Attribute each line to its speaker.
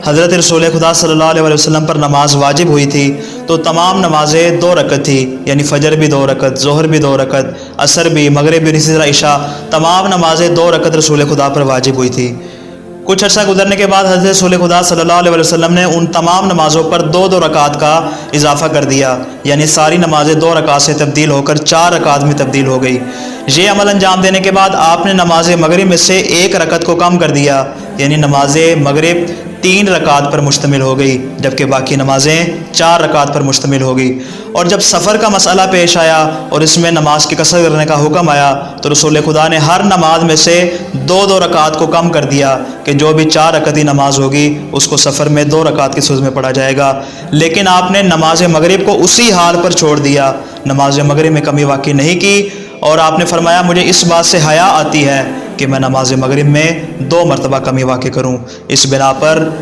Speaker 1: حضرت رسول خدا صلی اللہ علیہ وسلم پر نماز واجب ہوئی تھی تو تمام نمازیں 2 رکعت تھی، یعنی فجر بھی 2 رکعت، ظہر بھی 2 رکعت، عصر بھی، مغرب بھی، اسی طرح عشاء، تمام نمازیں 2 رکعت رسول خدا پر واجب ہوئی تھی۔ کچھ عرصہ گزرنے کے بعد حضرت رسول خدا صلی اللہ علیہ وسلم نے ان تمام نمازوں پر 2 رکعت کا اضافہ کر دیا، یعنی ساری نمازیں 2 رکعت سے تبدیل ہو کر 4 رکعت میں تبدیل ہو گئی۔ یہ عمل انجام دینے کے بعد آپ نے نماز مغرب میں سے 1 رکعت کو کم کر دیا، یعنی نماز مغرب 3 رکعت پر مشتمل ہو گئی، جبکہ باقی نمازیں 4 رکعت پر مشتمل ہو گئی۔ اور جب سفر کا مسئلہ پیش آیا اور اس میں نماز کی کثرت کرنے کا حکم آیا تو رسول خدا نے ہر نماز میں سے 2 رکعت کو کم کر دیا کہ جو بھی 4 رکعتی نماز ہوگی اس کو سفر میں 2 رکعت کی صورت میں پڑھا جائے گا۔ لیکن آپ نے نماز مغرب کو اسی حال پر چھوڑ دیا، نماز مغرب میں کمی واقع نہیں کی، اور آپ نے فرمایا مجھے اس بات سے حیا آتی ہے کہ میں نماز مغرب میں 2 مرتبہ کمی واقع کروں۔ اس بنا پر